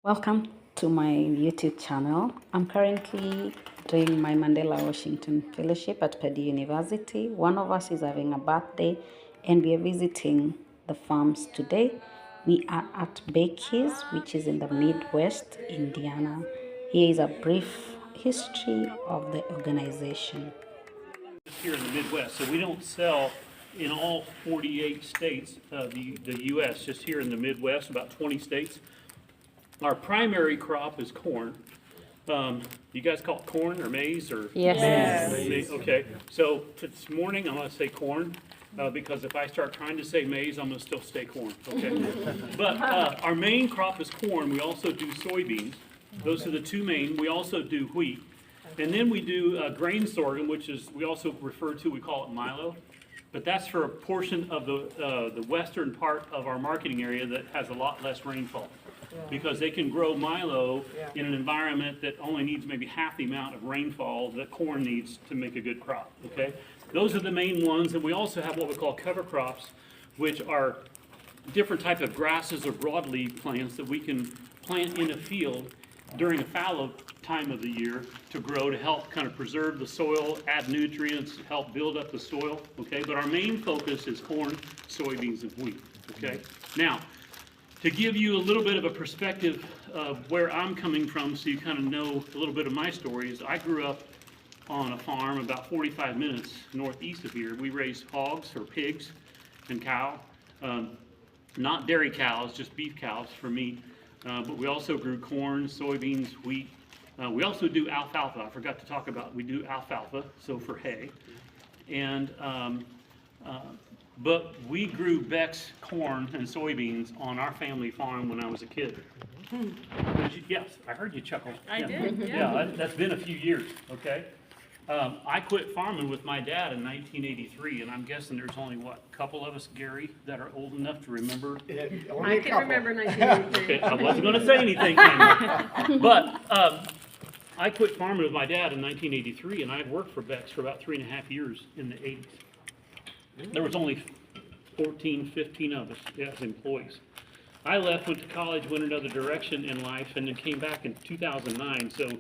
Welcome to my YouTube channel. I'm currently doing my Mandela Washington Fellowship at Purdue University. One of us is having a birthday and we are visiting the farms today. We are at Becky's, which is in the Midwest, Indiana. Here is a brief history of the organization. Here in the Midwest, so we don't sell in all 48 states of the U.S., just here in the Midwest, about 20 states. Our primary crop is corn. You guys call it corn or maize or? Yes. Maize, okay, so this morning I'm gonna say corn, because if I start trying to say maize, I'm gonna still say corn, okay? But our main crop is corn. We also do soybeans. Those are the two main. We also do wheat. And then we do grain sorghum, which is, we also refer to, we call it milo. But that's for a portion of the western part of our marketing area that has a lot less rainfall. Because they can grow milo in an environment that only needs maybe half the amount of rainfall that corn needs to make a good crop, okay? Those are the main ones, and we also have what we call cover crops, which are different type of grasses or broadleaf plants that we can plant in a field during a fallow time of the year to grow, to help kind of preserve the soil, add nutrients, help build up the soil, okay? But our main focus is corn, soybeans, and wheat, okay? Now, to give you a little bit of a perspective of where I'm coming from, so you kind of know a little bit of my story, is I grew up on a farm about 45 minutes northeast of here. We raised hogs or pigs and cow, not dairy cows, just beef cows for meat. But we also grew corn, soybeans, wheat. We also do alfalfa. I forgot to talk about, we do alfalfa, so for hay. And but we grew Beck's corn and soybeans on our family farm when I was a kid. Yes, I heard you chuckle. I did, yeah. Yeah, that's been a few years, okay? I quit farming with my dad in 1983, and I'm guessing there's only, what, a couple of us, Gary, that are old enough to remember? I can remember 1983. Okay, I wasn't gonna say anything, but I quit farming with my dad in 1983, and I worked for Beck's for about 3.5 years in the 80s. There was only 14, 15 of us as employees. I left, went to college, went another direction in life, and then came back in 2009. So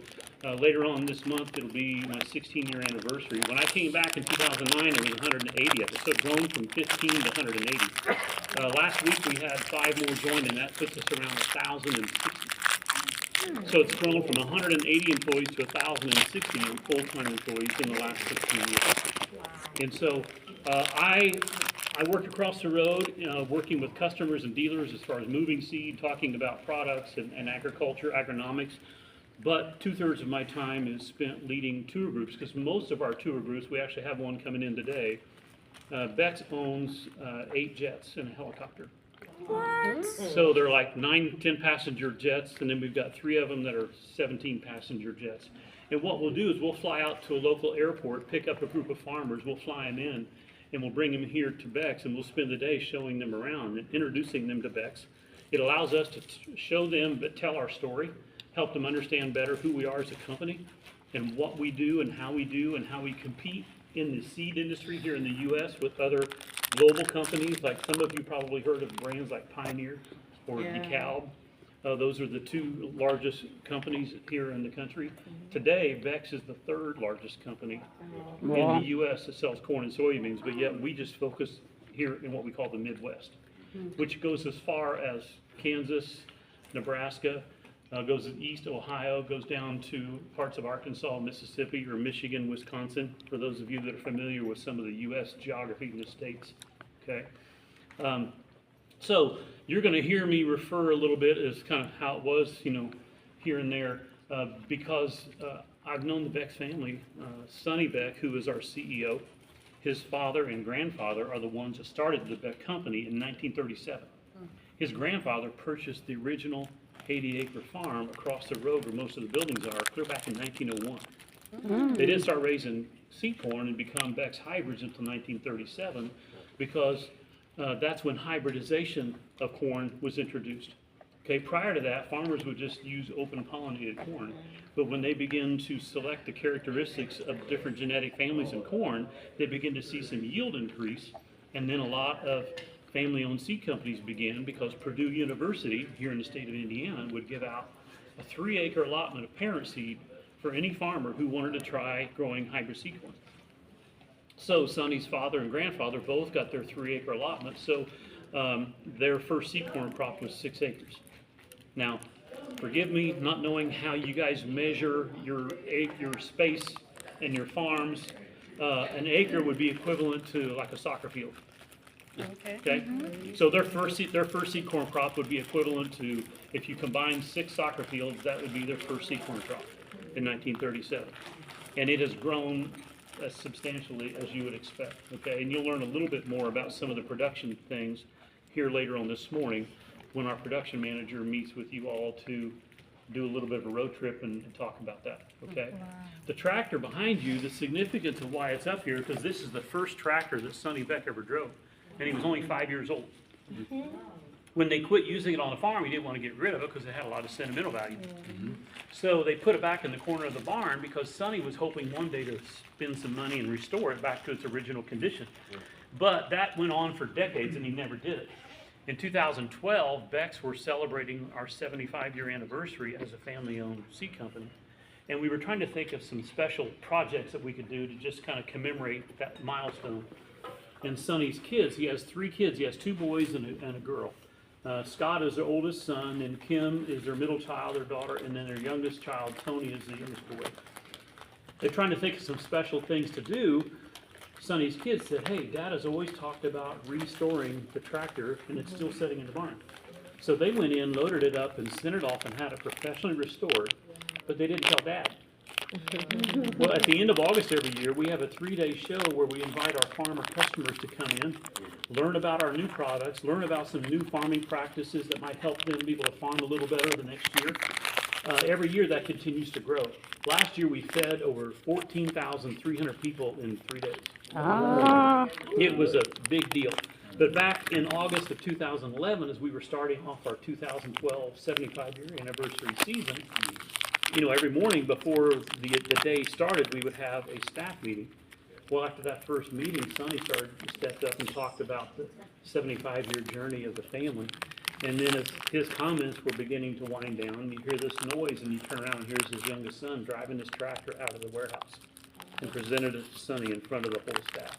later on this month, it'll be my 16-year anniversary. When I came back in 2009, it was 180 of us, so grown from 15 to 180. Last week, we had 5 more join, and that puts us around 1,060. So it's grown from 180 employees to 1,060 full-time employees in the last 16 years. And so I worked across the road, working with customers and dealers as far as moving seed, talking about products and agriculture, agronomics. But 2/3 of my time is spent leading tour groups, because most of our tour groups, we actually have one coming in today. Beck's owns 8 jets and a helicopter. What? So they're like 9, 10 passenger jets, and then we've got 3 of them that are 17 passenger jets. And what we'll do is we'll fly out to a local airport, pick up a group of farmers, we'll fly them in, and we'll bring them here to Beck's, and we'll spend the day showing them around and introducing them to Beck's. It allows us to show them, but tell our story, help them understand better who we are as a company, and what we do, and how we compete in the seed industry here in the U.S. with other global companies. Like some of you probably heard of brands like Pioneer or DeKalb. Those are the 2 largest companies here in the country. Today, Beck's is the 3rd largest company in the U.S. that sells corn and soybeans, but yet we just focus here in what we call the Midwest, which goes as far as Kansas, Nebraska, goes east, Ohio, goes down to parts of Arkansas, Mississippi, or Michigan, Wisconsin, for those of you that are familiar with some of the U.S. geography in the states, okay? So you're going to hear me refer a little bit as kind of how it was, here and there, because I've known the Beck's family. Sonny Beck, who is our CEO, his father and grandfather are the ones that started the Beck company in 1937. His grandfather purchased the original 80-acre farm across the road where most of the buildings are, clear back in 1901. They didn't start raising seed corn and become Beck's hybrids until 1937, because that's when hybridization of corn was introduced. Okay, prior to that, farmers would just use open pollinated corn, but when they begin to select the characteristics of different genetic families in corn, they begin to see some yield increase, and then a lot of family-owned seed companies began because Purdue University, here in the state of Indiana, would give out a 3-acre allotment of parent seed for any farmer who wanted to try growing hybrid seed corn. So Sonny's father and grandfather both got their 3-acre allotment, so their first seed corn crop was 6 acres. Now, forgive me not knowing how you guys measure your space and your farms. An acre would be equivalent to like a soccer field. Okay? So their first seed corn crop would be equivalent to, if you combine 6 soccer fields, that would be their first seed corn crop in 1937. And it has grown as substantially as you would expect. Okay? And you'll learn a little bit more about some of the production things here later on this morning when our production manager meets with you all to do a little bit of a road trip and talk about that, okay? Wow. The tractor behind you, the significance of why it's up here, because this is the first tractor that Sonny Beck ever drove, and he was only 5 years old. When they quit using it on the farm, he didn't want to get rid of it because it had a lot of sentimental value. So they put it back in the corner of the barn because Sonny was hoping one day to spend some money and restore it back to its original condition. But that went on for decades and he never did it. In 2012, Beck's were celebrating our 75-year anniversary as a family-owned seed company. And we were trying to think of some special projects that we could do to just kind of commemorate that milestone. And Sonny's kids, he has 3 kids. He has 2 boys and a girl. Scott is their oldest son, and Kim is their middle child, their daughter, and then their youngest child, Tony, is the youngest boy. They're trying to think of some special things to do. Sonny's kids said, hey, Dad has always talked about restoring the tractor, and it's still sitting in the barn. So they went in, loaded it up, and sent it off and had it professionally restored, but they didn't tell Dad. Well, at the end of August every year, we have a 3-day show where we invite our farmer customers to come in, learn about our new products, learn about some new farming practices that might help them be able to farm a little better the next year. Every year that continues to grow. Last year we fed over 14,300 people in 3 days. It was a big deal. But back in August of 2011, as we were starting off our 2012 75-year anniversary season, you know, every morning before the day started, we would have a staff meeting. Well, after that first meeting, Sonny stepped up and talked about the 75-year journey of the family. And then as his comments were beginning to wind down, you hear this noise and you turn around and here's his youngest son driving his tractor out of the warehouse and presented it to Sonny in front of the whole staff.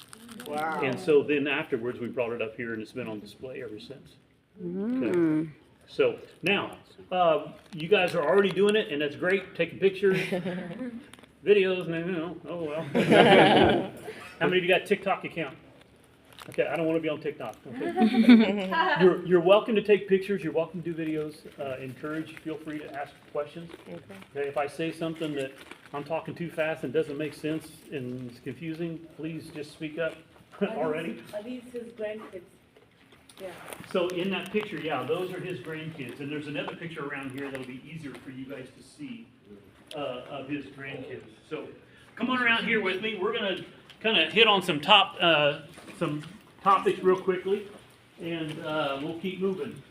Wow. And so then afterwards we brought it up here and it's been on display ever since. Okay. So now, you guys are already doing it and that's great, taking pictures, videos, oh well. How many of you got a TikTok account? Okay, I don't want to be on TikTok. Okay. You're welcome to take pictures. You're welcome to do videos. Feel free to ask questions. Okay, if I say something that I'm talking too fast and doesn't make sense and it's confusing, please just speak up already. Are these his grandkids? Yeah. So in that picture, yeah, those are his grandkids. And there's another picture around here that'll be easier for you guys to see of his grandkids. So come on around here with me. We're going to kind of hit on some topics real quickly, and we'll keep moving.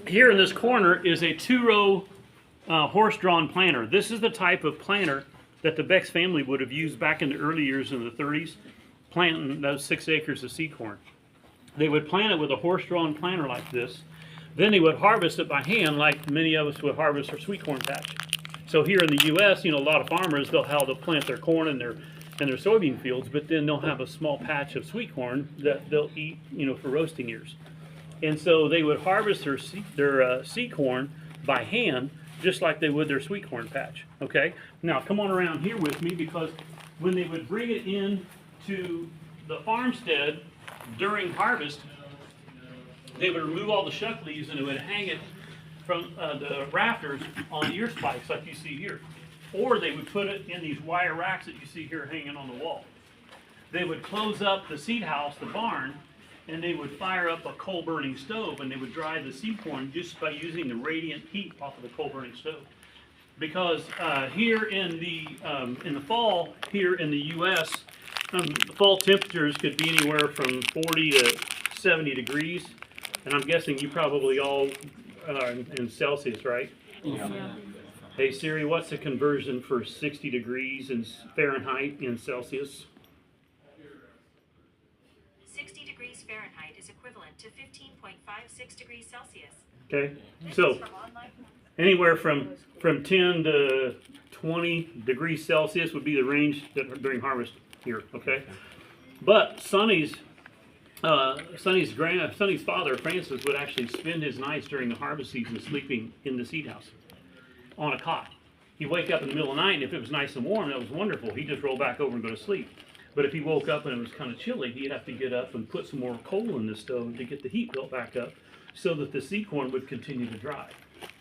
Here in this corner is a 2-row horse-drawn planter. This is the type of planter that the Beck's family would have used back in the early years in the 30s, planting those 6 acres of seed corn. They would plant it with a horse-drawn planter like this. Then they would harvest it by hand like many of us would harvest our sweet corn patch. So here in the U.S., you know, a lot of farmers, they'll plant their corn and their soybean fields, but then they'll have a small patch of sweet corn that they'll eat, you know, for roasting ears. And so they would harvest their seed corn by hand, just like they would their sweet corn patch. Okay. Now come on around here with me, because when they would bring it in to the farmstead during harvest, they would remove all the shuck leaves and they would hang it from the rafters on ear spikes like you see here. Or they would put it in these wire racks that you see here hanging on the wall. They would close up the seed house, the barn, and they would fire up a coal-burning stove and they would dry the seed corn just by using the radiant heat off of the coal-burning stove. Because here in the fall, here in the U.S., the fall temperatures could be anywhere from 40 to 70 degrees. And I'm guessing you probably all in Celsius, right? Yeah. Hey Siri, what's the conversion for 60 degrees in Fahrenheit in Celsius? 60 degrees Fahrenheit is equivalent to 15.56 degrees Celsius. Okay, so anywhere from 10 to 20 degrees Celsius would be the range that during harvest here. Okay, but Sonny's father, Francis, would actually spend his nights during the harvest season sleeping in the seed house on a cot. He'd wake up in the middle of the night, and if it was nice and warm, that was wonderful. He'd just roll back over and go to sleep. But if he woke up and it was kind of chilly, he'd have to get up and put some more coal in the stove to get the heat built back up so that the seed corn would continue to dry.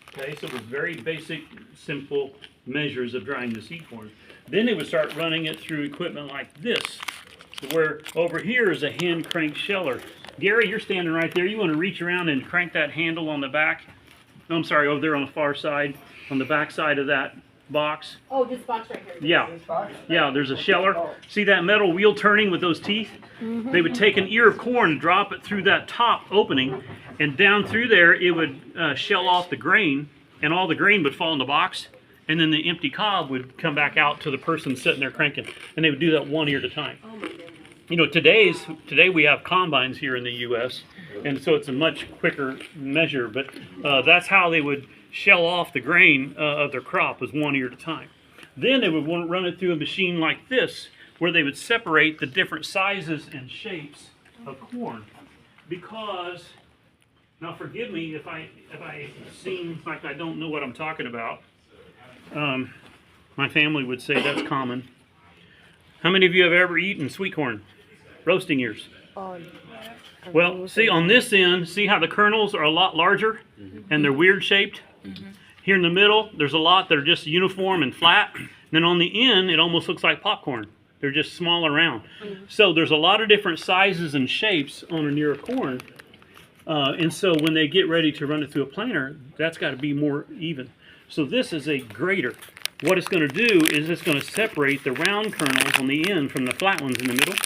Okay, so it was very basic, simple measures of drying the seed corn. Then they would start running it through equipment like this, where over here is a hand crank sheller. Gary, you're standing right there. You want to reach around and crank that handle on the back. No, I'm sorry, over there on the far side, on the back side of that box. Oh, this box right here. Yeah, yeah, there's a sheller. See that metal wheel turning with those teeth? They would take an ear of corn and drop it through that top opening, and down through there it would shell off the grain, and all the grain would fall in the box, and then the empty cob would come back out to the person sitting there cranking, and they would do that one ear at a time. Oh my goodness. You know, today we have combines here in the U.S., and so it's a much quicker measure, but that's how they would shell off the grain of their crop, was one ear at a time. Then they would run it through a machine like this, where they would separate the different sizes and shapes of corn. Because, now forgive me if I seem like I don't know what I'm talking about. My family would say that's common. How many of you have ever eaten sweet corn? Roasting ears. Well, see on this end, see how the kernels are a lot larger and they're weird shaped? Here in the middle, there's a lot that are just uniform and flat. Then on the end, it almost looks like popcorn. They're just small and round. So there's a lot of different sizes and shapes on an ear of corn. And so when they get ready to run it through a planer, that's got to be more even. So this is a grater. What it's going to do is it's going to separate the round kernels on the end from the flat ones in the middle.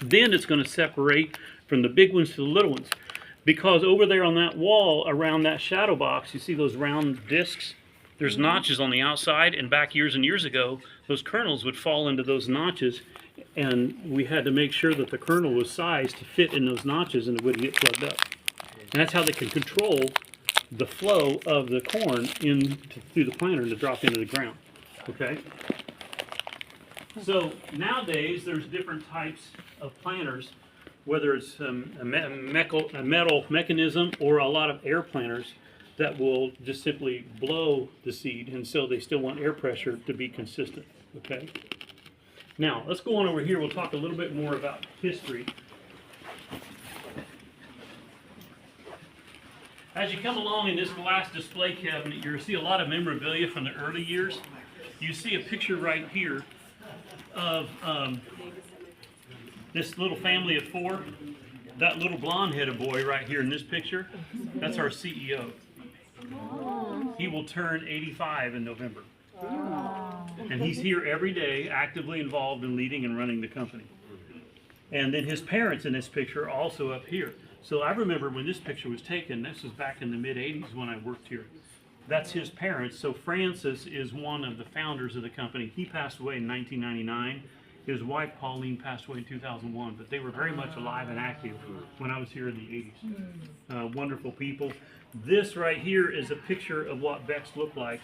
Then it's going to separate from the big ones to the little ones. Because over there on that wall around that shadow box, you see those round discs? There's notches on the outside, and back years and years ago, those kernels would fall into those notches, and we had to make sure that the kernel was sized to fit in those notches and it wouldn't get plugged up. And that's how they can control the flow of the corn through the planter to drop into the ground. Okay? So nowadays, there's different types of planters, whether it's a metal mechanism or a lot of air planters that will just simply blow the seed, and so they still want air pressure to be consistent. Okay? Now, let's go on over here. We'll talk a little bit more about history. As you come along in this glass display cabinet, you'll see a lot of memorabilia from the early years. You see a picture right here of this little family of 4. That little blonde-headed boy right here in this picture, that's our CEO. He will turn 85 in November. And he's here every day, actively involved in leading and running the company. And then his parents in this picture are also up here. So I remember when this picture was taken, this was back in the mid-'80s when I worked here. That's his parents. So Francis is one of the founders of the company. He passed away in 1999. His wife, Pauline, passed away in 2001, but they were very much alive and active when I was here in the 80s. Wonderful people. This right here is a picture of what Beck's looked like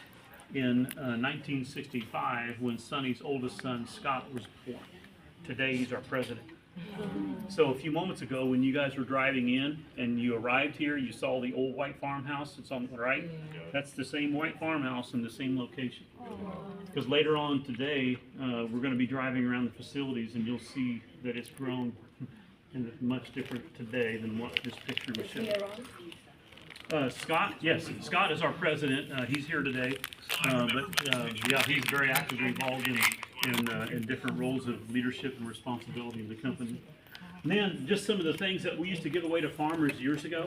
in 1965 when Sonny's oldest son, Scott, was born. Today, he's our president. So a few moments ago, when you guys were driving in and you arrived here, you saw the old white farmhouse that's on the right. That's the same white farmhouse in the same location. Because later on today, we're going to be driving around the facilities, and you'll see that it's grown and it's much different today than what this picture was showing. Scott, yes, Scott is our president. He's here today, yeah, he's very actively involved in different roles of leadership and responsibility in the company. And then just some of the things that we used to give away to farmers years ago.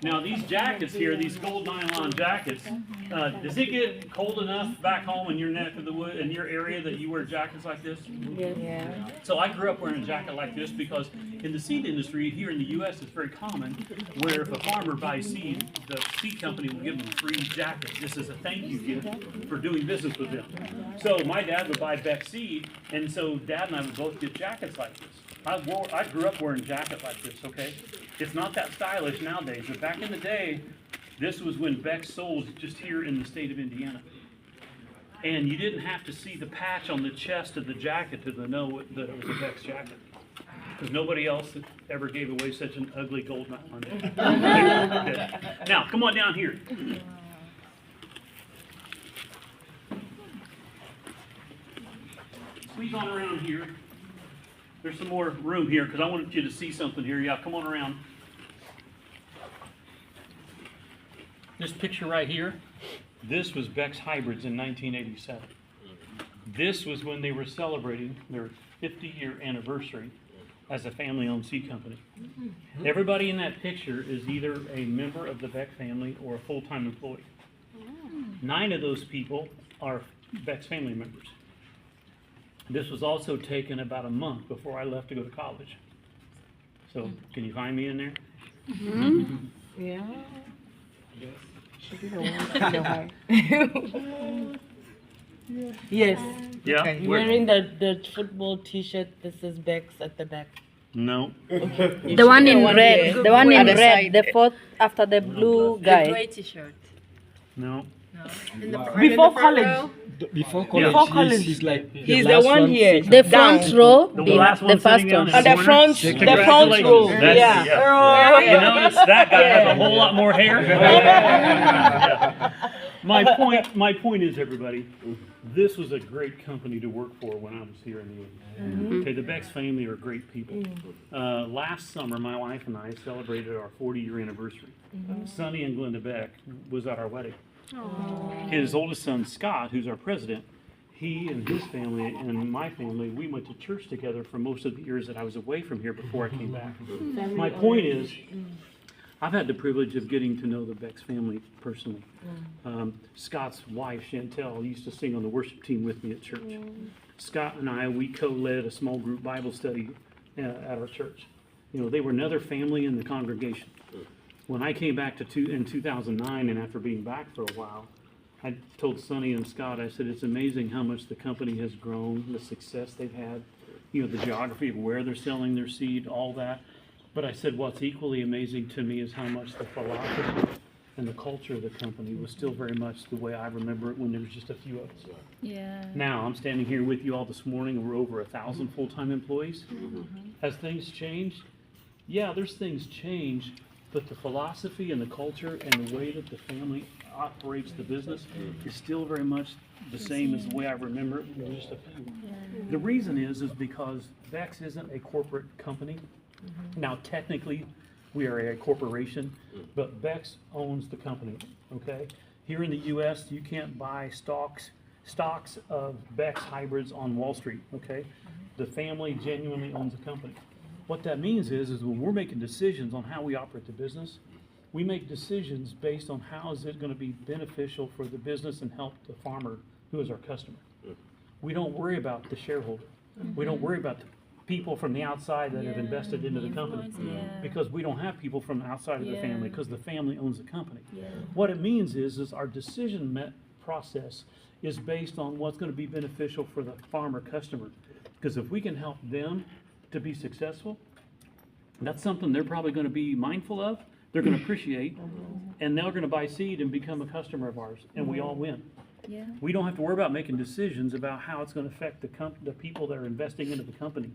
Now these jackets here, these gold nylon jackets, does it get cold enough back home in your neck of the wood, in your area, that you wear jackets like this? Yeah. So I grew up wearing a jacket like this because in the seed industry here in the U.S. it's very common where if a farmer buys seed, the seed company will give them a free jacket. This is a thank you gift for doing business with them. So my dad would buy Beck seed, and so Dad and I would both get jackets like this. I grew up wearing a jacket like this, okay? It's not that stylish nowadays, but back in the day, this was when Beck sold just here in the state of Indiana. And you didn't have to see the patch on the chest of the jacket to know that it was a Beck's jacket. Because nobody else ever gave away such an ugly gold nylon. Okay. Now, come on down here. Squeeze on around here. There's some more room here because I wanted you to see something here. Yeah, come on around. This picture right here, this was Beck's Hybrids in 1987. This was when they were celebrating their 50-year anniversary as a family-owned seed company. Everybody in that picture is either a member of the Beck family or a full-time employee. 9 of those people are Beck's family members. This was also taken about a month before I left to go to college. So, can you find me in there? Yeah. Yes. Yeah? You're Where? wearing the football T-shirt. This is Beck's at the back. No. The one in red. The one in Other red. side. The fourth after the blue guy. Gray t-shirt. No. Before college. Before Yeah. college, he's like He's the one here. The front row. The last The one first sitting down one. in On the corner? front row. Congratulations. That's- Yeah. You notice that guy has a whole lot more hair? Yeah. My point is, everybody, this was a great company to work for when I was here in the U.S. Okay, the Beck's family are great people. Last summer, my wife and I celebrated our 40-year anniversary. Sonny and Glenda Beck was at our wedding. His oldest son, Scott, who's our president, he and his family and my family, we went to church together for most of the years that I was away from here before I came back. My point is, I've had the privilege of getting to know the Beck's family personally. Scott's wife, Chantel, used to sing on the worship team with me at church. Scott and I, we co-led a small group Bible study at our church. You know, they were another family in the congregation. When I came back in 2009, and after being back for a while, I told Sonny and Scott, I said, it's amazing how much the company has grown, the success they've had, you know, the geography of where they're selling their seed, all that. But I said, what's equally amazing to me is how much the philosophy and the culture of the company was still very much the way I remember it when there was just a few of us. Yeah. Now, I'm standing here with you all this morning, and we're over 1,000 full-time employees. Has things changed? Yeah, there's things changed, but the philosophy and the culture and the way that the family operates the business is still very much the same as the way I remember it when it was just a family. The reason is because Beck's isn't a corporate company. Now, technically, we are a corporation, but Beck's owns the company, okay? Here in the U.S., you can't buy stocks of Beck's Hybrids on Wall Street, okay? The family genuinely owns the company. What that means is when we're making decisions on how we operate the business, we make decisions based on how is it going to be beneficial for the business and help the farmer who is our customer. We don't worry about the shareholder. We don't worry about the people from the outside that have invested into the company, because we don't have people from outside of the family, because the family owns the company. What it means is our decision process is based on what's going to be beneficial for the farmer customer, because if we can help them to be successful, that's something they're probably going to be mindful of, they're going to appreciate, and they're going to buy seed and become a customer of ours, and we all win. Yeah. We don't have to worry about making decisions about how it's going to affect the people that are investing into the company.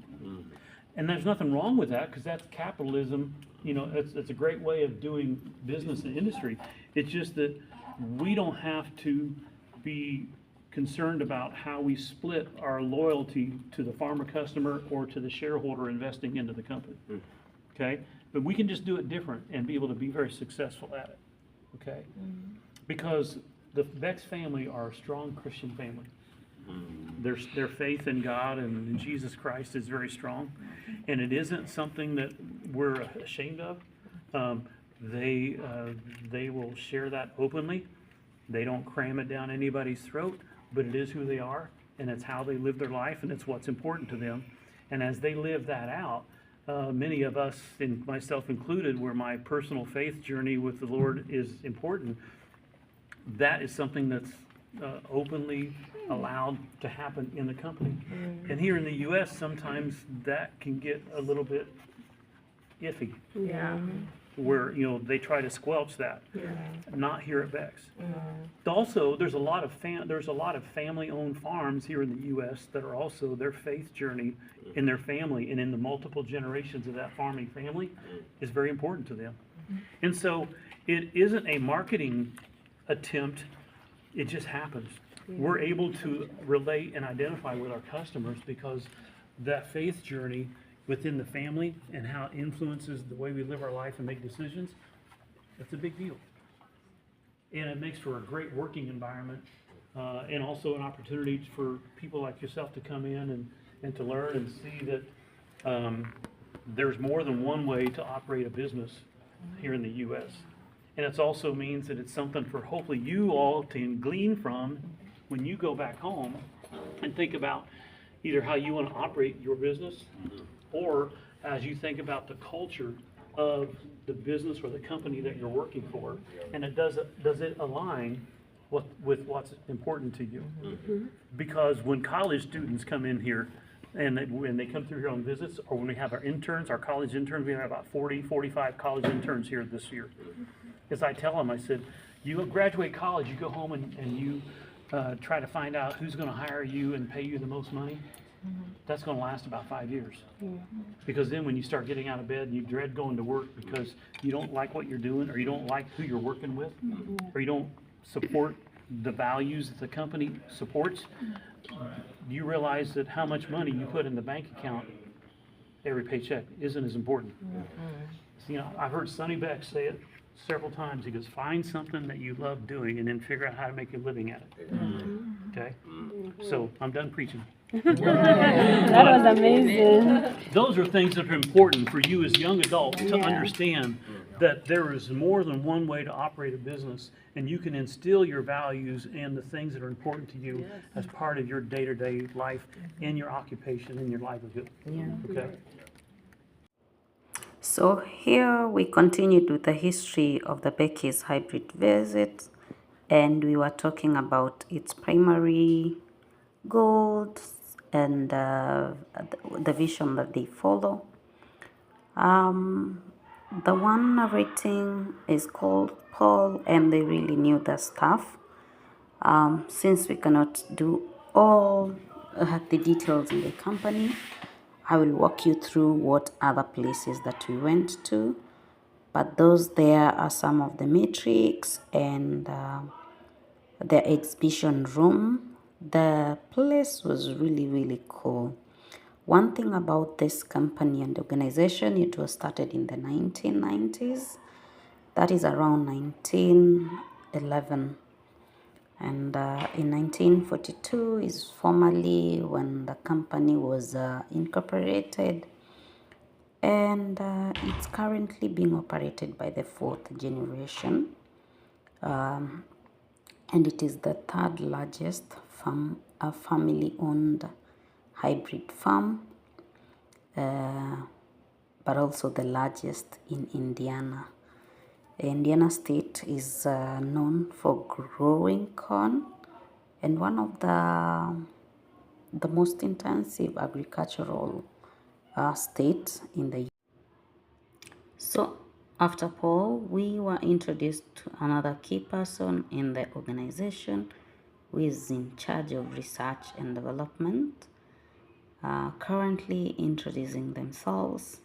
And there's nothing wrong with that, because that's capitalism. You know, it's a great way of doing business and industry. It's just that we don't have to be concerned about how we split our loyalty to the farmer customer or to the shareholder investing into the company. Okay? But we can just do it different and be able to be very successful at it. Okay? Because the Beck's family are a strong Christian family. Their faith in God and in Jesus Christ is very strong, and it isn't something that we're ashamed of. They will share that openly. They don't cram it down anybody's throat, but it is who they are, and it's how they live their life, and it's what's important to them. And as they live that out, many of us, and myself included, where my personal faith journey with the Lord is important, that is something that's openly allowed to happen in the company. And here in the U.S., sometimes that can get a little bit iffy, Yeah. where, they try to squelch that. Not here at Beck's. Also, there's a lot of family-owned farms here in the U.S. that are also their faith journey in their family and in the multiple generations of that farming family is very important to them. And so it isn't a marketing attempt, it just happens. We're able to relate and identify with our customers because that faith journey within the family and how it influences the way we live our life and make decisions, that's a big deal. And it makes for a great working environment, and also an opportunity for people like yourself to come in and to learn and see that there's more than one way to operate a business here in the U.S. And it also means that it's something for hopefully you all to glean from when you go back home and think about either how you want to operate your business, or as you think about the culture of the business or the company that you're working for, and does it align with what's important to you? Because when college students come in here, and when they come through here on visits, or when we have our interns, our college interns, we have about 45 college interns here this year. As I tell them, I said, you graduate college, you go home and you try to find out who's going to hire you and pay you the most money. That's going to last about 5 years. Because then when you start getting out of bed and you dread going to work because you don't like what you're doing, or you don't like who you're working with, or you don't support the values that the company supports, you realize that how much money you put in the bank account every paycheck isn't as important. So, I've heard Sonny Beck say it several times. He goes, find something that you love doing and then figure out how to make a living at it. Okay? So I'm done preaching. That was amazing. Those are things that are important for you as young adults to understand, that there is more than one way to operate a business, and you can instill your values and the things that are important to you as part of your day-to-day life, in your occupation, in your livelihood. Okay? So here we continued with the history of the Becky's hybrid visit, and we were talking about its primary goals and the vision that they follow. The one narrating is called Paul, and they really knew their stuff. Since we cannot do all the details in the company, I will walk you through what other places that we went to, but those there are some of the metrics and the exhibition room. The place was really, really cool. One thing about this company and organization, it was started in the 1990s. That is around 1911. And in 1942 is formally when the company was incorporated, and it's currently being operated by the 4th generation, and it is the 3rd largest family-owned hybrid farm, but also the largest in Indiana. Indiana State is known for growing corn, and one of the most intensive agricultural states in the. So after Paul, we were introduced to another key person in the organization who is in charge of research and development, currently introducing themselves,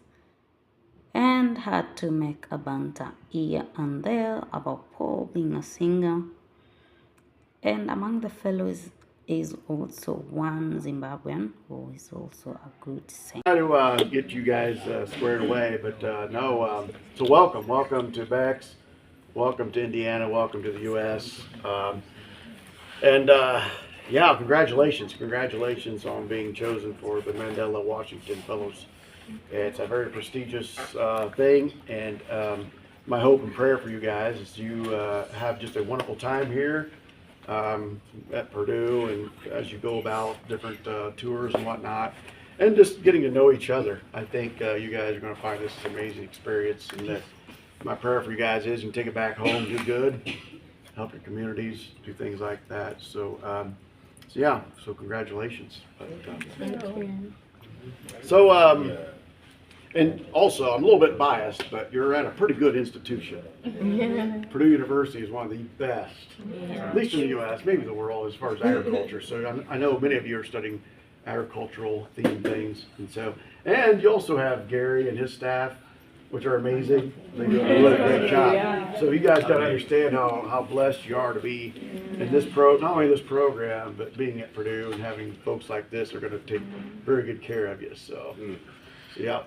and had to make a banter here and there about Paul being a singer. And among the fellows is also one Zimbabwean who is also a good singer. Try to get you guys squared away, but so welcome to Beck's, welcome to Indiana, welcome to the U.S. Congratulations on being chosen for the Mandela Washington Fellows. It's a very prestigious thing, and my hope and prayer for you guys is you have just a wonderful time here at Purdue, and as you go about different tours and whatnot, and just getting to know each other. I think you guys are going to find this an amazing experience, and that my prayer for you guys is you can take it back home, do good, help your communities, do things like that. So, so yeah, so congratulations. And also, I'm a little bit biased, but you're at a pretty good institution. Purdue University is one of the best, at least in the U.S., maybe the world, as far as agriculture. So I know many of you are studying agricultural themed things, and you also have Gary and his staff, which are amazing. They do a really great job. So you guys got to understand how blessed you are to be in this not only this program, but being at Purdue and having folks like this are going to take very good care of you. So yeah.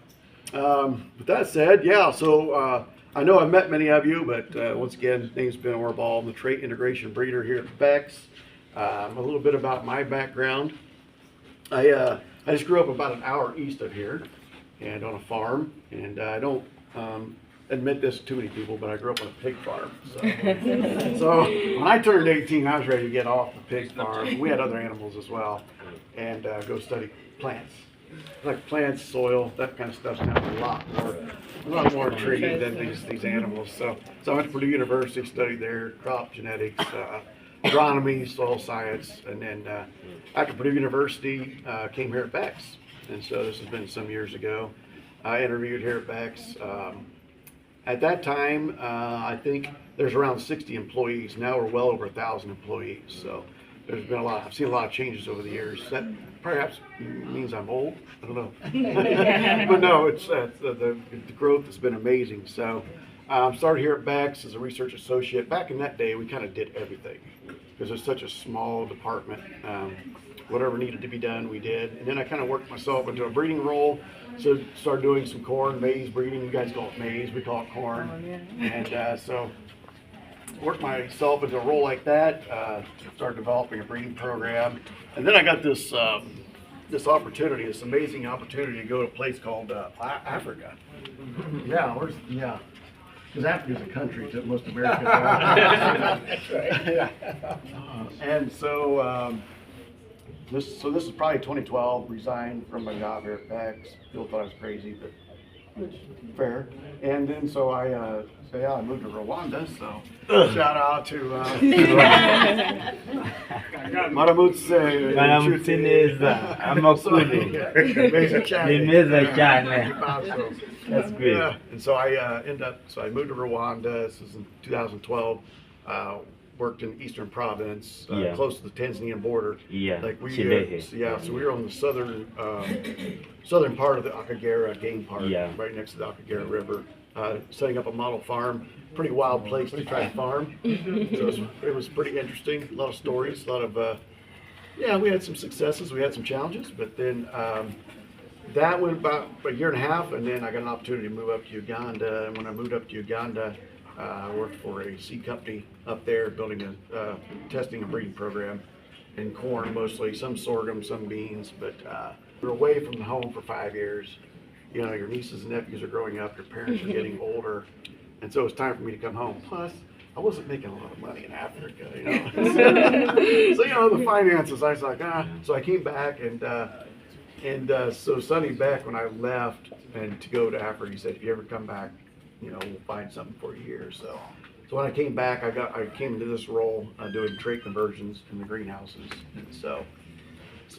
With that said, yeah, so I know I've met many of you, but once again, name's Ben Orball. I'm the trait integration breeder here at Beck's. A little bit about my background. I just grew up about an hour east of here and on a farm, and I don't admit this to too many people, but I grew up on a pig farm. So when I turned 18, I was ready to get off the pig farm. We had other animals as well, and go study plants. Like plants, soil, that kind of stuff sounds a lot more intriguing than these animals. So I went to Purdue University, studied there, crop genetics, agronomy, soil science, and then after Purdue University, came here at Beck's. And so this has been some years ago. I interviewed here at Beck's. At that time, I think there's around 60 employees. Now we're well over 1,000 employees. So there's been I've seen a lot of changes over the years. That perhaps means I'm old. I don't know. But no, it's the growth has been amazing. So started here at Beck's as a research associate. Back in that day, we kind of did everything because it's such a small department. Whatever needed to be done, we did. And then I kind of worked myself into a breeding role. So started doing some corn, maize breeding. You guys call it maize, we call it corn. And so worked myself into a role like that. Started developing a breeding program. And then I got this this amazing opportunity to go to a place called Africa. Yeah. Because Africa is a country that most Americans are. That's right. Yeah. And so, this is probably 2012. Resigned from my job here at Beck's. People thought I was crazy, but it's fair. And then so I moved to Rwanda. So shout out to Maramutse. Maramutse amakuru. Nimeza cyane. That's great. Yeah. And so I I moved to Rwanda. This was in 2012. Worked in Eastern Province, close to the Tanzanian border. Yeah. Like so we were on the southern part of the Akagera game park, right next to the Akagera River. Setting up a model farm, pretty wild place to try to farm. So it was pretty interesting. A lot of stories, a lot of we had some successes, we had some challenges, but then that went about a year and a half, and then I got an opportunity to move up to Uganda. And when I moved up to Uganda, I worked for a seed company up there, building testing and breeding program in corn mostly, some sorghum, some beans, but we were away from the home for 5 years. You know, your nieces and nephews are growing up, your parents are getting older, and so it was time for me to come home. Plus, I wasn't making a lot of money in Africa, you know. So, you know, the finances, I was like, So I came back, and so Sonny Beck, when I left and to go to Africa, he said, if you ever come back, you know, we'll find something for you here. So when I came back, I came into this role doing trait conversions in the greenhouses, and so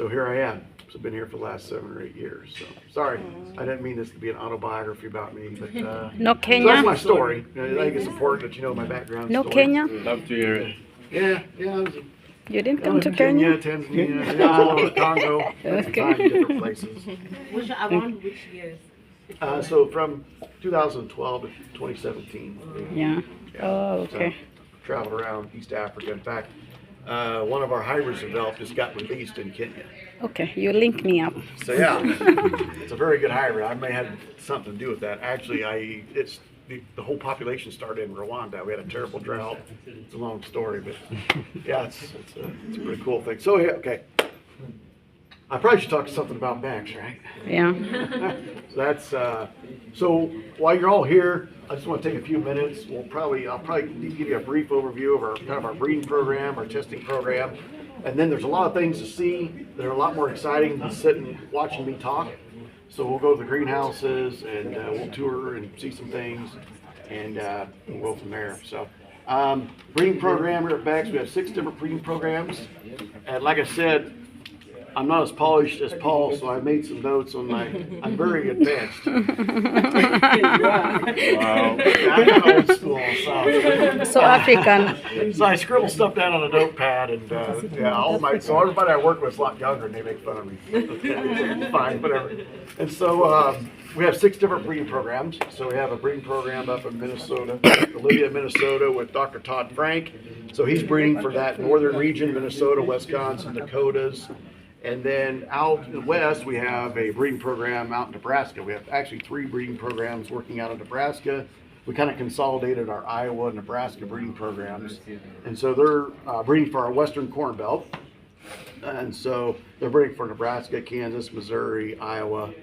here I am. So I've been here for the last 7 or 8 years. So sorry, I didn't mean this to be an autobiography about me, but No Kenya. So that's my story. I think it's important that you know my background. No story. Kenya. Love to hear it. Yeah. You didn't come to Kenya. Tanzania, all over Congo, different places. Around which years? So from 2012 to 2017. Yeah. Oh, okay. So, traveled around East Africa. In fact, one of our hybrids developed just got released in Kenya. Okay, you link me up. So yeah, it's a very good hybrid. I may have something to do with that. Actually, it's the whole population started in Rwanda. We had a terrible drought. It's a long story, but yeah, it's a pretty cool thing. So yeah, okay. I probably should talk something about Beck's, right? Yeah. So while you're all here, I just want to take a few minutes. I'll probably give you a brief overview of our breeding program, our testing program, and then there's a lot of things to see that are a lot more exciting than sitting watching me talk. So we'll go to the greenhouses and we'll tour and see some things, and we'll go from there. So breeding program here at Beck's, we have 6 different breeding programs, and like I said, I'm not as polished as Paul, so I made some notes on I'm very advanced. Wow. I'm old school, So African. so I scribble stuff down on a notepad, and so everybody I work with is a lot younger, and they make fun of me. It's fine, whatever. And so we have 6 different breeding programs. So we have a breeding program up in Minnesota, Olivia, Minnesota, with Dr. Todd Frank. So he's breeding for that northern region, Minnesota, Wisconsin, Dakotas. And then out in the west, we have a breeding program out in Nebraska. We have actually 3 breeding programs working out of Nebraska. We kind of consolidated our Iowa and Nebraska breeding programs. And so they're breeding for our western corn belt. And so they're breeding for Nebraska, Kansas, Missouri, Iowa,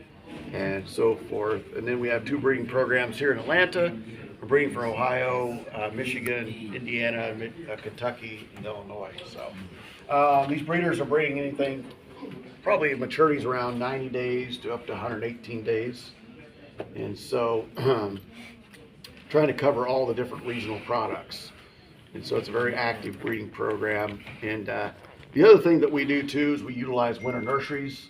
and so forth. And then we have 2 breeding programs here in Atlanta. We're breeding for Ohio, Michigan, Indiana, Kentucky, and Illinois. So these breeders are breeding anything, probably maturities around 90 days to up to 118 days. And so trying to cover all the different regional products. And so it's a very active breeding program. And the other thing that we do too is we utilize winter nurseries.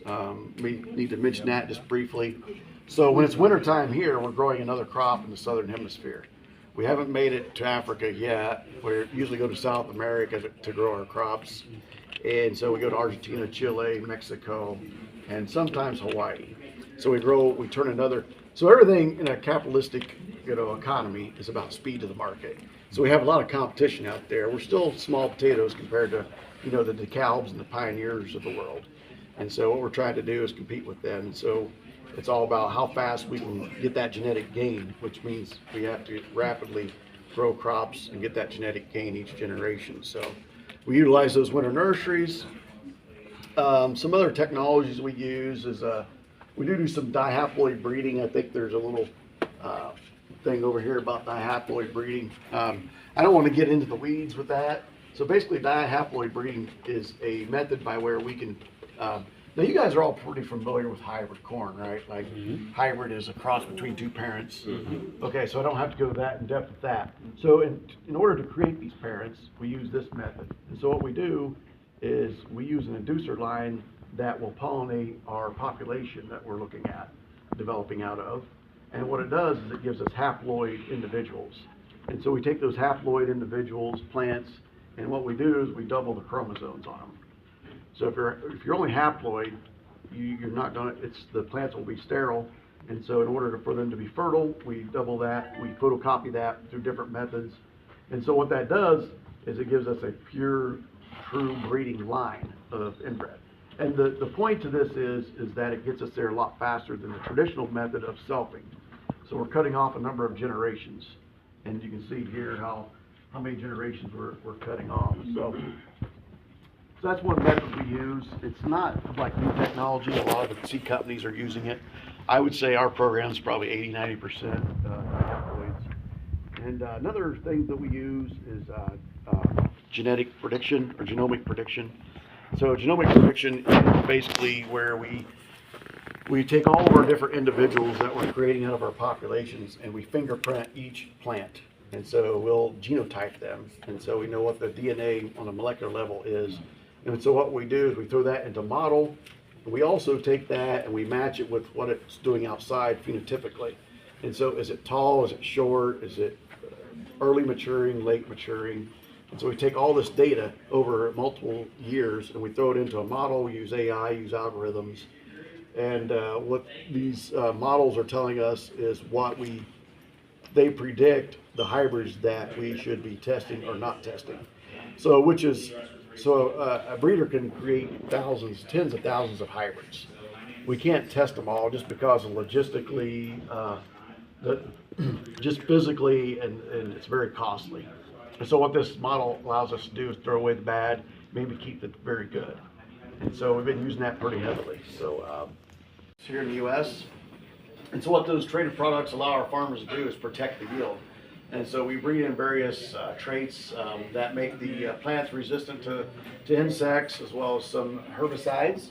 We need to mention that just briefly. So when it's winter time here, we're growing another crop in the southern hemisphere. We haven't made it to Africa yet. We usually go to South America to grow our crops. And so we go to Argentina, Chile, Mexico, and sometimes Hawaii. So we turn another, so everything in a capitalistic, economy is about speed to the market. So we have a lot of competition out there. We're still small potatoes compared to, the DeKalbs and the Pioneers of the world. And so what we're trying to do is compete with them. And so it's all about how fast we can get that genetic gain, which means we have to rapidly grow crops and get that genetic gain each generation. So we utilize those winter nurseries. Some other technologies we use is we do some dihaploid breeding. I think there's a little thing over here about dihaploid breeding. I don't want to get into the weeds with that. So basically dihaploid breeding is a method by where we can, now you guys are all pretty familiar with hybrid corn, right? Like hybrid is a cross between 2 parents. Okay, so I don't have to go that in depth with that. So in order to create these parents, we use this method. And so what we do is we use an inducer line that will pollinate our population that we're looking at developing out of. And what it does is it gives us haploid individuals. And so we take those haploid individuals, plants, and what we do is we double the chromosomes on them. So if you're only haploid, you're not gonna, the plants will be sterile. And so in order for them to be fertile, we double that, we photocopy that through different methods. And so what that does is it gives us a pure, true breeding line of inbred. And the point to this is that it gets us there a lot faster than the traditional method of selfing. So we're cutting off a number of generations. And you can see here how many generations we're cutting off. So that's one method we use. It's not like new technology. A lot of the seed companies are using it. I would say our program is probably 80–90% haploids. And another thing that we use is genetic prediction or genomic prediction. So genomic prediction is basically where we take all of our different individuals that we're creating out of our populations and we fingerprint each plant. And so we'll genotype them. And so we know what the DNA on a molecular level is. And so what we do is we throw that into a model. And we also take that and we match it with what it's doing outside phenotypically. And so is it tall? Is it short? Is it early maturing, late maturing? And so we take all this data over multiple years and we throw it into a model. We use AI, use algorithms. And what these models are telling us is they predict the hybrids that we should be testing or not testing. So a breeder can create thousands, tens of thousands of hybrids. We can't test them all just because of logistically, just physically, and it's very costly. And so what this model allows us to do is throw away the bad, maybe keep the very good. And so we've been using that pretty heavily. So here in the U.S., And so what those traded products allow our farmers to do is protect the yield. And so we breed in various traits that make the plants resistant to insects, as well as some herbicides.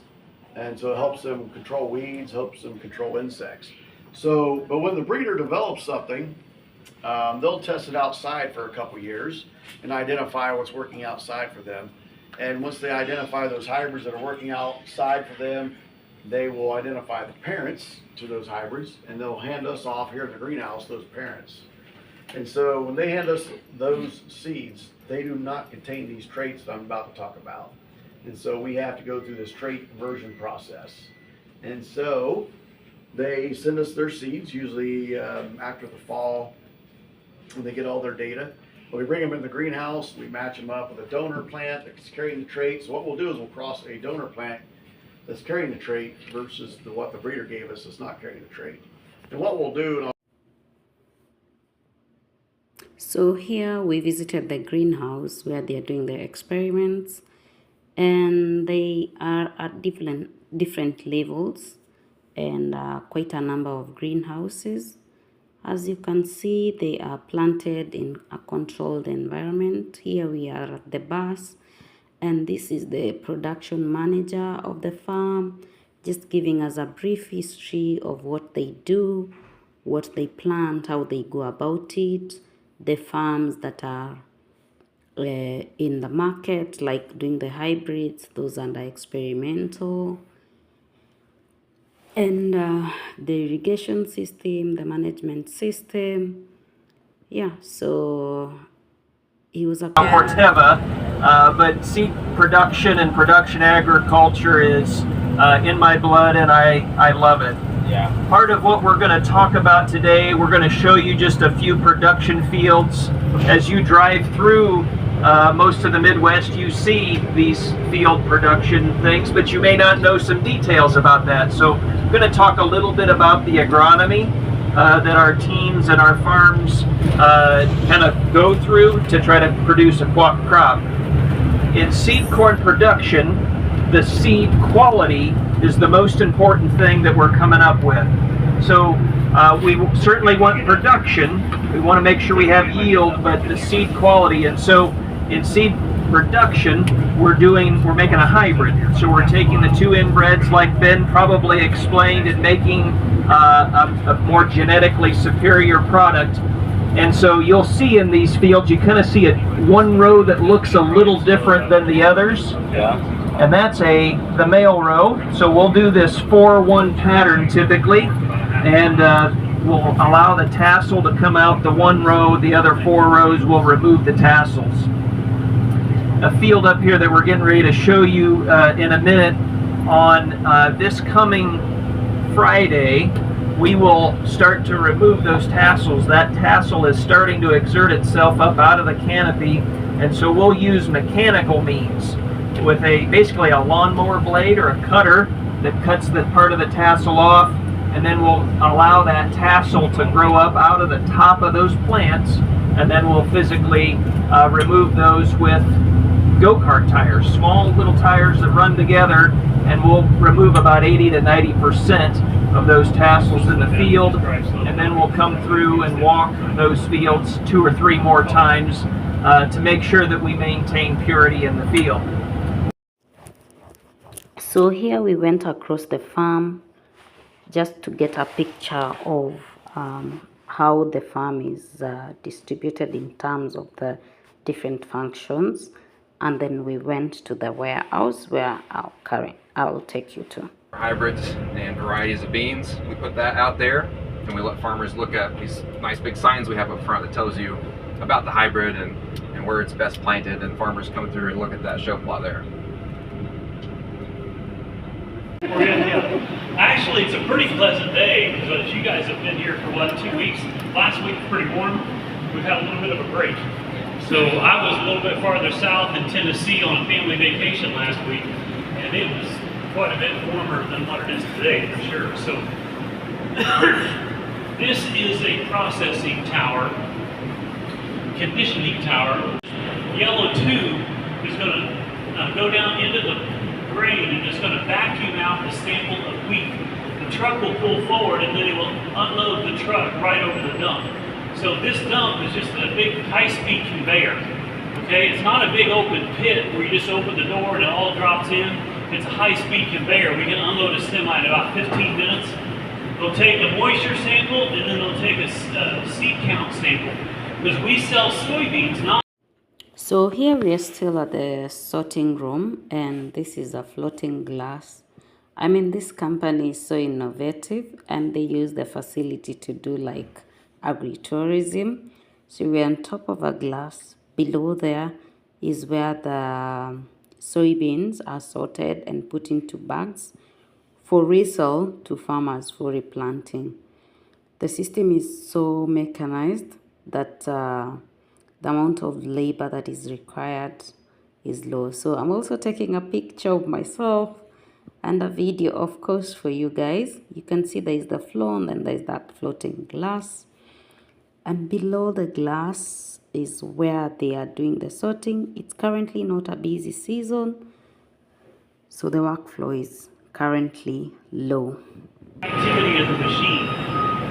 And so it helps them control weeds, helps them control insects. So, but when the breeder develops something, they'll test it outside for a couple years and identify what's working outside for them. And once they identify those hybrids that are working outside for them, they will identify the parents to those hybrids, and they'll hand us off here in the greenhouse those parents. And so when they hand us those seeds, they do not contain these traits that I'm about to talk about. And so we have to go through this trait version process. And so they send us their seeds, usually after the fall, when they get all their data. When we bring them in the greenhouse, we match them up with a donor plant that's carrying the trait. So what we'll do is we'll cross a donor plant that's carrying the trait versus what the breeder gave us that's not carrying the trait. And what we'll do, So here we visited the greenhouse where they are doing their experiments, and they are at different levels, and quite a number of greenhouses. As you can see, they are planted in a controlled environment. Here we are at the bus, and this is the production manager of the farm, just giving us a brief history of what they do, what they plant, how they go about it, the farms that are in the market, like doing the hybrids, those under experimental, and the irrigation system, the management system. Yeah, so he was a Corteva, but seed production and production agriculture is in my blood, and I love it. Yeah. Part of what we're going to talk about today, we're going to show you just a few production fields. As you drive through most of the Midwest, you see these field production things, but you may not know some details about that. So I'm going to talk a little bit about the agronomy that our teams and our farms kind of go through to try to produce a crop. In seed corn production, the seed quality is the most important thing that we're coming up with. So we certainly want production. We want to make sure we have yield, but the seed quality. And so in seed production, we're making a hybrid. So we're taking the two inbreds, like Ben probably explained, and making a more genetically superior product. And so you'll see in these fields, you kind of see one row that looks a little different than the others. Yeah. And that's the male row. So we'll do this 4-1 pattern typically, and we'll allow the tassel to come out the one row. The other 4 rows will remove the tassels. A field up here that we're getting ready to show you in a minute, on this coming Friday, we will start to remove those tassels. That tassel is starting to exert itself up out of the canopy, and so we'll use mechanical means with basically a lawnmower blade or a cutter that cuts the part of the tassel off, and then we'll allow that tassel to grow up out of the top of those plants, and then we'll physically remove those with go-kart tires, small little tires that run together, and we'll remove about 80 to 90% of those tassels in the field, and then we'll come through and walk those fields 2 or 3 more times to make sure that we maintain purity in the field. So here we went across the farm just to get a picture of how the farm is distributed in terms of the different functions, and then we went to the warehouse where I'll take you to. Hybrids and varieties of beans, we put that out there, and we let farmers look at these nice big signs we have up front that tells you about the hybrid and where it's best planted, and farmers come through and look at that show plot there. Actually, it's a pretty pleasant day because you guys have been here for 2 weeks. Last week was pretty warm. We've had a little bit of a break. So I was a little bit farther south in Tennessee on a family vacation last week, and it was quite a bit warmer than what it is today for sure. So this is a processing tower, conditioning tower. Yellow tube is going to go down into the grain, and it's going to vacuum out the sample of wheat. The truck will pull forward and then it will unload the truck right over the dump. So this dump is just a big high-speed conveyor. Okay, it's not a big open pit where you just open the door and it all drops in. It's a high-speed conveyor. We can unload a semi in about 15 minutes. They'll take a moisture sample and then they'll take a seed count sample, because we sell soybeans, not. So here we are still at the sorting room, and this is a floating glass. I mean, this company is so innovative, and they use the facility to do like agritourism. So we're on top of a glass. Below there is where the soybeans are sorted and put into bags for resale to farmers for replanting. The system is so mechanized that the amount of labor that is required is low. So I'm also taking a picture of myself and a video, of course, for you guys. You can see there is the floor and then there is that floating glass. And below the glass is where they are doing the sorting. It's currently not a busy season, so the workflow is currently low. Activity of the machine.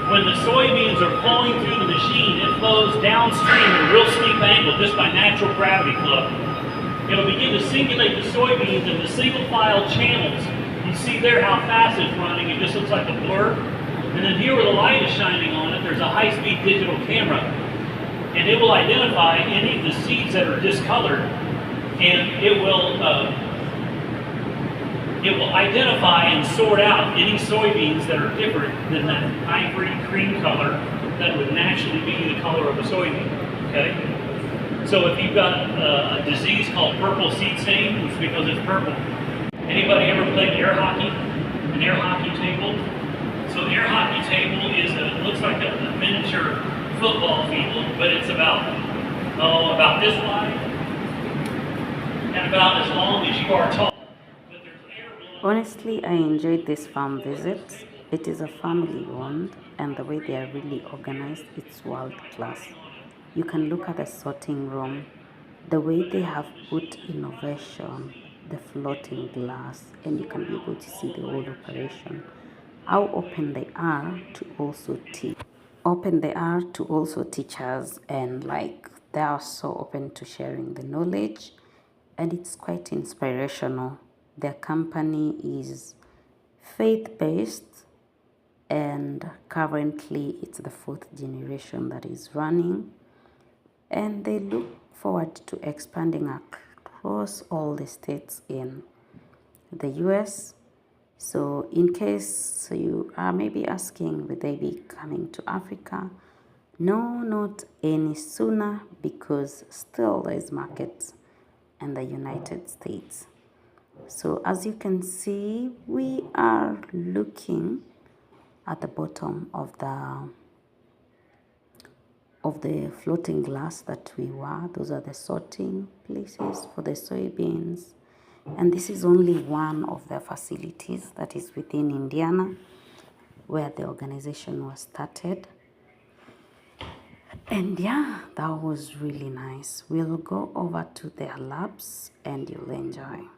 When the soybeans are flowing through the machine, it flows downstream at a real steep angle just by natural gravity flow. It'll begin to singulate the soybeans in the single file channels. You see there how fast it's running. It just looks like a blur. And then here where the light is shining on it, there's a high-speed digital camera. And it will identify any of the seeds that are discolored, and it will identify and sort out any soybeans that are different than that ivory cream color that would naturally be the color of a soybean, okay? So if you've got a disease called purple seed stain, it's because it's purple. Anybody ever played air hockey? An air hockey table? So the air hockey table looks like a miniature football field, but it's about this wide and about as long as you are tall. Honestly, I enjoyed this farm visit. It is a family owned, and the way they are really organized, it's world class. You can look at the sorting room, the way they have put innovation, the floating glass, and you can be able to see the whole operation. How open they are to also teach. Us, and like they are so open to sharing the knowledge, and it's quite inspirational. Their company is faith-based, and currently it's the 4th generation that is running, and they look forward to expanding across all the states in the US. So in case you are maybe asking, will they be coming to Africa? No, not any sooner, because still there is markets in the United States. So as you can see, we are looking at the bottom of the floating glass that we were. Those are the sorting places for the soybeans. And this is only one of the facilities that is within Indiana, where the organization was started. And yeah, that was really nice. We'll go over to their labs and you'll enjoy.